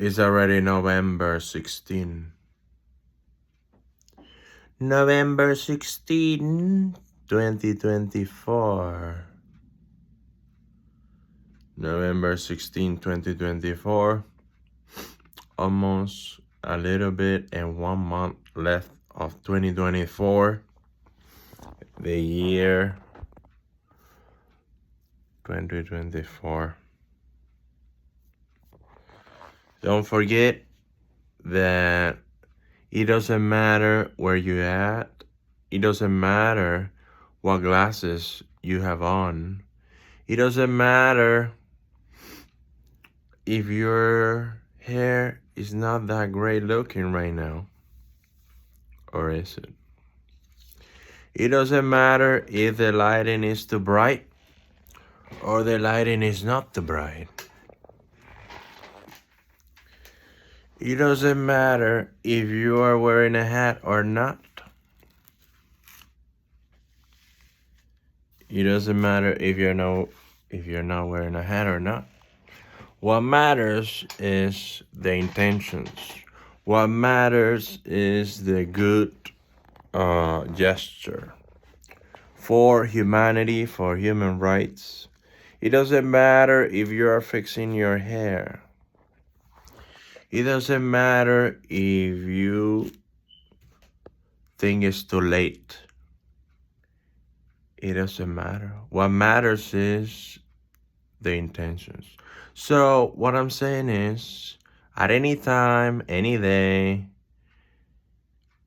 It's already November 16. November 16, 2024. November 16, 2024. Almost a little bit and 1 month left of 2024. The year 2024. Don't forget that it doesn't matter where you're at. It doesn't matter what glasses you have on. It doesn't matter if your hair is not that great looking right now. Or is it? It doesn't matter if the lighting is too bright or the lighting is not too bright. It doesn't matter if you are wearing a hat or not. It doesn't matter if you're not wearing a hat or not. What matters is the intentions. What matters is the good gesture for humanity, for human rights. It doesn't matter if you are fixing your hair. It doesn't matter if you think it's too late. It doesn't matter. What matters is the intentions. So what I'm saying is, at any time, any day,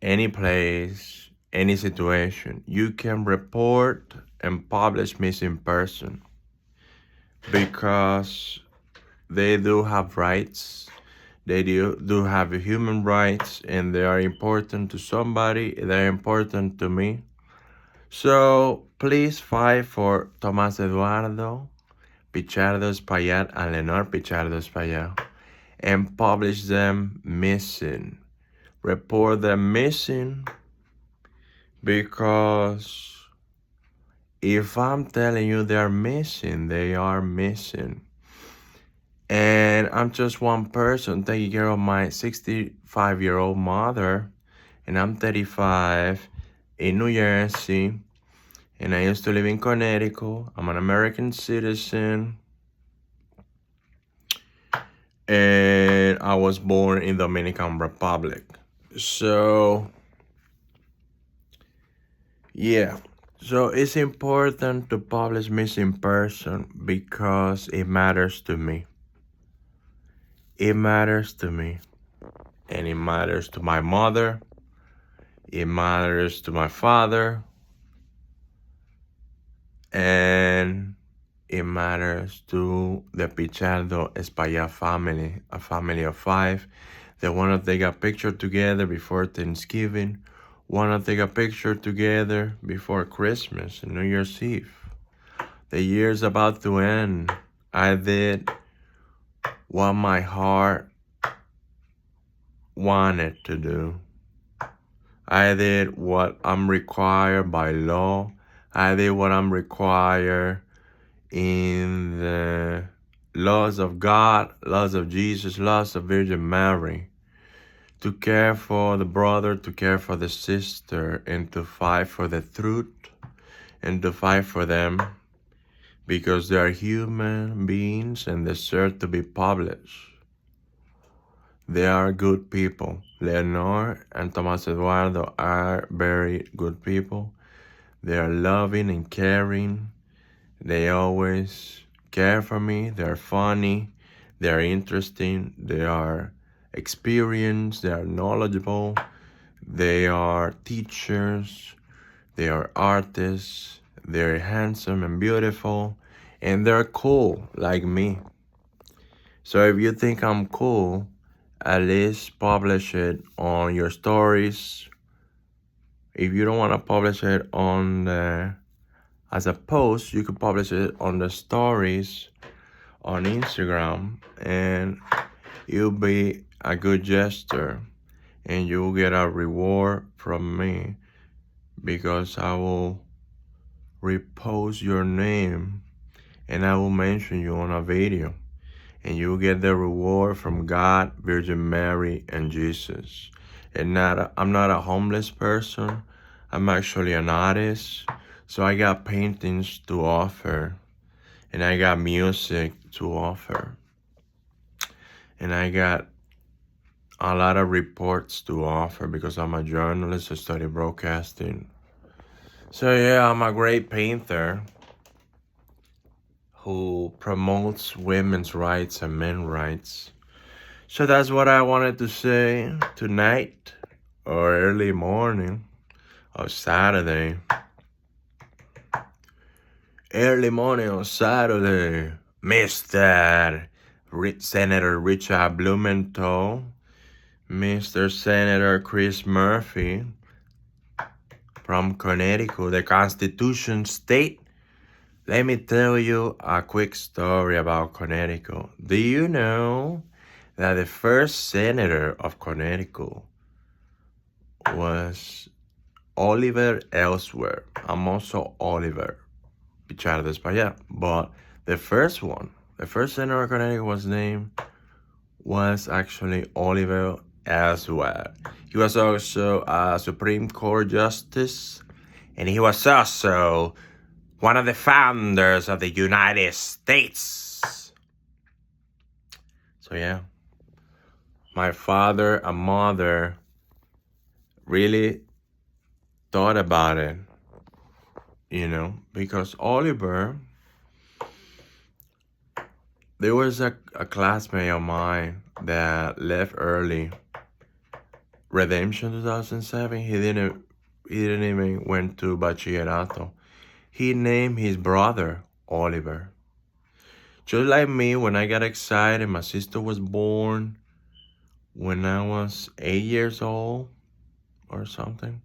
any place, any situation, you can report and publish missing person because they do have rights. They do have human rights, and they are important to somebody. They're important to me. So please fight for Tomás Eduardo Pichardo Espaillat and Lenore Pichardo Espaillat and publish them missing. Report them missing, because if I'm telling you they are missing, they are missing. And I'm just one person taking care of my 65-year-old mother, and I'm 35 in New Jersey, and I used to live in Connecticut. I'm an American citizen, and I was born in Dominican Republic. So, yeah. So it's important to publish missing person because it matters to me. It matters to me. And it matters to my mother. It matters to my father. And it matters to the Pichardo Espaillat family, a family of 5. They want to take a picture together before Thanksgiving. Want to take a picture together before Christmas and New Year's Eve. The year's about to end. I did what my heart wanted to do. I did what I'm required by law. I did what I'm required in the laws of God, laws of Jesus, laws of Virgin Mary, to care for the brother, to care for the sister, and to fight for the truth, and to fight for them, because they are human beings and deserve to be published. They are good people. Leonor and Tomás Eduardo are very good people. They are loving and caring. They always care for me. They are funny. They are interesting. They are experienced. They are knowledgeable. They are teachers. They are artists. They're handsome and beautiful. And they're cool like me. So if you think I'm cool, at least publish it on your stories. If you don't want to publish it on as a post, you could publish it on the stories on Instagram, and it'll be a good gesture, and you'll get a reward from me, because I will repost your name and I will mention you on a video, and you get the reward from God, Virgin Mary, and Jesus. And I'm not a homeless person. I'm actually an artist. So I got paintings to offer, and I got music to offer, and I got a lot of reports to offer because I'm a journalist. I study broadcasting. So yeah, I'm a great painter who promotes women's rights and men's rights. So that's what I wanted to say tonight or early morning of Saturday. Early morning on Saturday, Mr. Senator Richard Blumenthal, Mr. Senator Chris Murphy from Connecticut, the Constitution State. Let me tell you a quick story about Connecticut. Do you know that the first senator of Connecticut was Oliver Ellsworth? I'm also Oliver Pichard de España. But the first senator of Connecticut was actually Oliver Ellsworth. He was also a Supreme Court Justice, and he was also one of the founders of the United States. So yeah, my father and mother really thought about it, because Oliver, there was a classmate of mine that left early. Redemption 2007, he didn't even went to bachillerato. He named his brother Oliver. Just like me, when I got excited, my sister was born when I was 8 years old or something.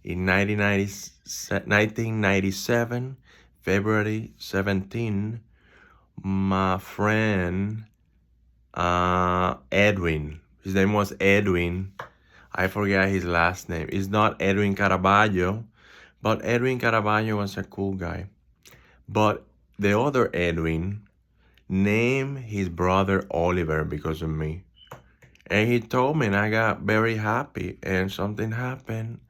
In 1997, February 17, my friend Edwin, his name was Edwin. I forgot his last name. It's not Edwin Caraballo, but Edwin Caraballo was a cool guy. But the other Edwin named his brother Oliver because of me. And he told me, and I got very happy. And something happened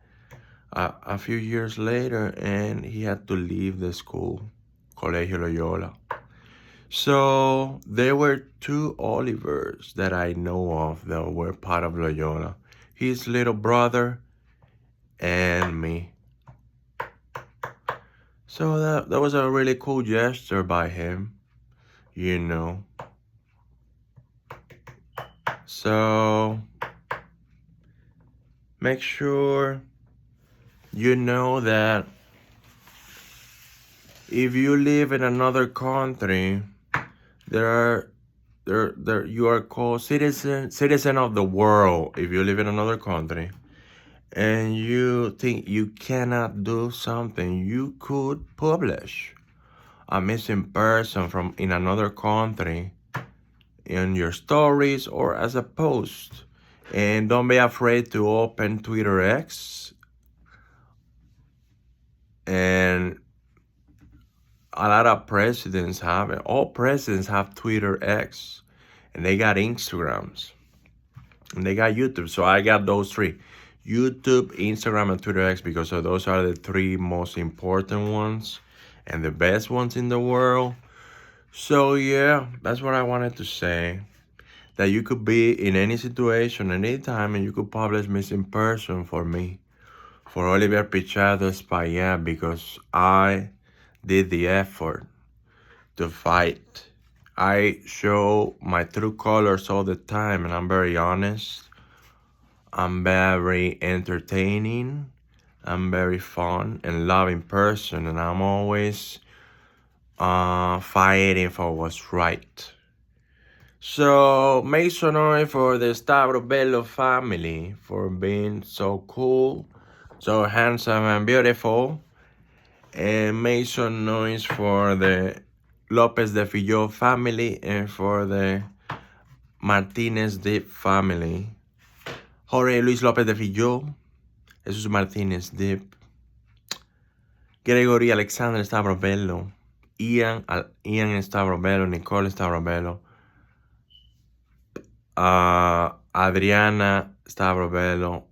a few years later, and he had to leave the school, Colegio Loyola. So there were two Olivers that I know of that were part of Loyola. His little brother and me. So that was a really cool gesture by him, So make sure you know that if you live in another country, you are called citizen of the world if you live in another country. And you think you cannot do something, you could publish a missing person from in another country in your stories or as a post. And don't be afraid to open Twitter X. And a lot of presidents have it. All presidents have Twitter X. And they got Instagrams. And they got YouTube. So I got those three. YouTube, Instagram, and Twitter X, because those are the three most important ones and the best ones in the world. So yeah, that's what I wanted to say. That you could be in any situation, anytime, and you could publish missing person for me, for Oliver Pichard de España, because I did the effort to fight. I show my true colors all the time, and I'm very honest. I'm very entertaining. I'm very fun and loving person, and I'm always fighting for what's right. So make some noise for the Stavro Bello family for being so cool, so handsome and beautiful. And make some noise for the Lopez de Filló family and for the Martinez Dip family. Jorge Luis López de Filló, Jesus Martinez Dip, Gregory Alexander Stavro Bello, Ian Stavro Bello, Nicole Stavro Bello, Adriana Stavrovello,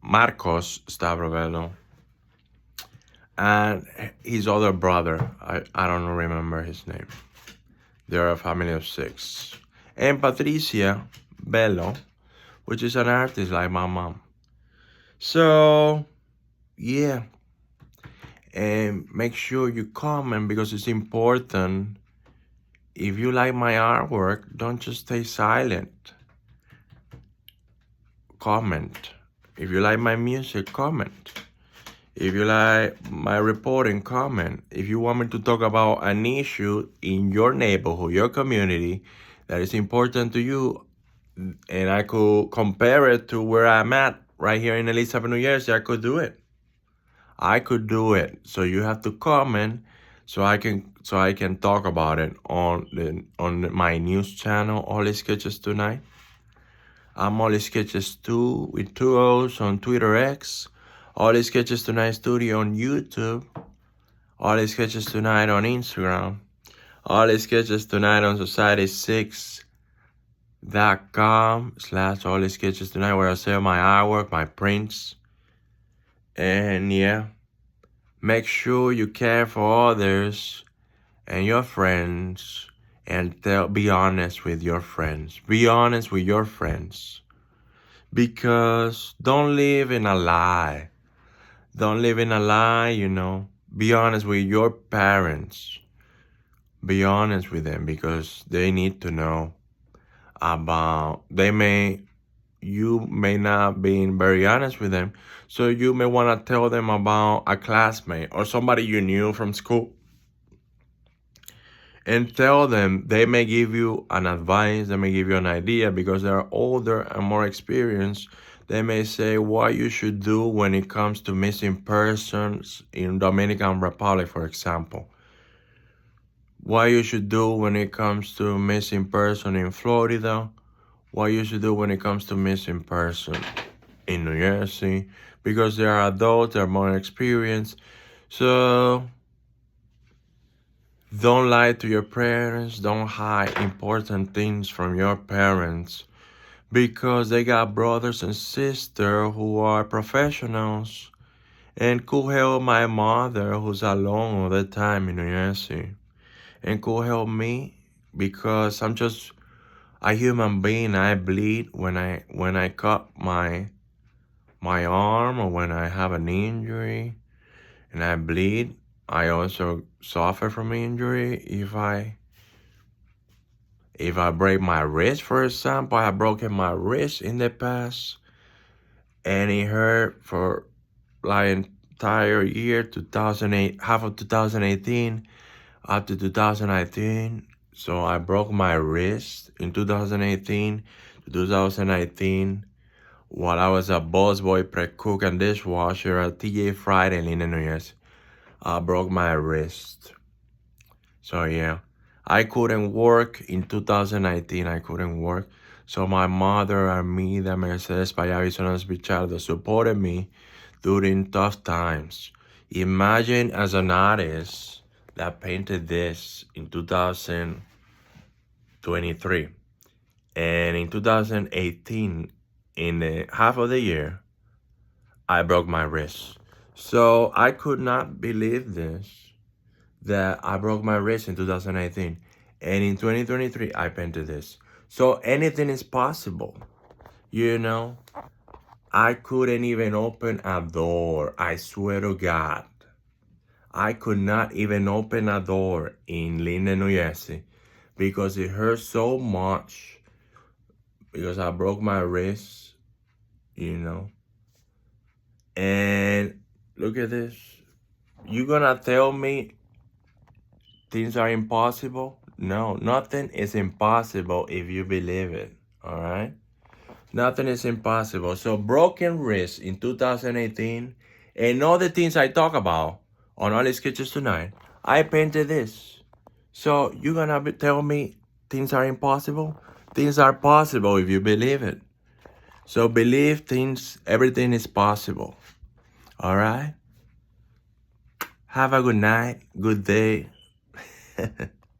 Marcos Stavrovello, and his other brother. I don't remember his name. They're a family of 6. And Patricia Bello, which is an artist like my mom. So, yeah. And make sure you comment because it's important. If you like my artwork, don't just stay silent. Comment. If you like my music, comment. If you like my reporting, comment. If you want me to talk about an issue in your neighborhood, your community, that is important to you, and I could compare it to where I'm at right here in Elizabeth, New Jersey, I could do it. I could do it. So you have to comment so I can talk about it on my news channel, Olisketchestonight. I'm Olisketches2 with 2 O's on Twitter X, Olisketchestonight Studio on YouTube, Olisketchestonight on Instagram, Olisketchestonight on society6.com/Olisketchestonight, where I sell my artwork, my prints. And yeah, make sure you care for others and your friends, and be honest with your friends. Be honest with your friends. Because don't live in a lie. Don't live in a lie, Be honest with your parents. Be honest with them because they need to know about, you may not be very honest with them. So you may want to tell them about a classmate or somebody you knew from school. And tell them, they may give you an advice, they may give you an idea because they're older and more experienced. They may say what you should do when it comes to missing persons in Dominican Republic, for example. What you should do when it comes to missing person in Florida. What you should do when it comes to missing person in New Jersey. Because they are adults, they're more experienced. So don't lie to your parents. Don't hide important things from your parents because they got brothers and sisters who are professionals and could help my mother, who's alone all the time in New Jersey, and could help me because I'm just a human being. I bleed when I cut my arm or when I have an injury and I bleed. I also suffer from injury if I break my wrist, for example. I have broken my wrist in the past and it hurt for like entire year, 2008, half of 2018 up to 2019. So I broke my wrist in 2018 to 2019 while I was a busboy, pre-cook, and dishwasher at TJ Friday in Linden, New Jersey. I broke my wrist. So yeah, I couldn't work in 2019. I couldn't work. So my mother, Armida Mercedes Payavisonas Bichardo, supported me during tough times. Imagine as an artist that painted this in 2023. And in 2018, in the half of the year, I broke my wrist. So I could not believe this, that I broke my wrist in 2018. And in 2023, I painted this. So anything is possible, I couldn't even open a door. I swear to God. I could not even open a door in Linden, New Jersey because it hurt so much because I broke my wrist, And look at this. You gonna tell me things are impossible? No, nothing is impossible if you believe it, all right? Nothing is impossible. So broken wrist in 2018 and all the things I talk about on Olisketchestonight, I painted this. So you gonna tell me things are impossible? Things are possible if you believe it. So believe things, everything is possible. All right? Have a good night, good day.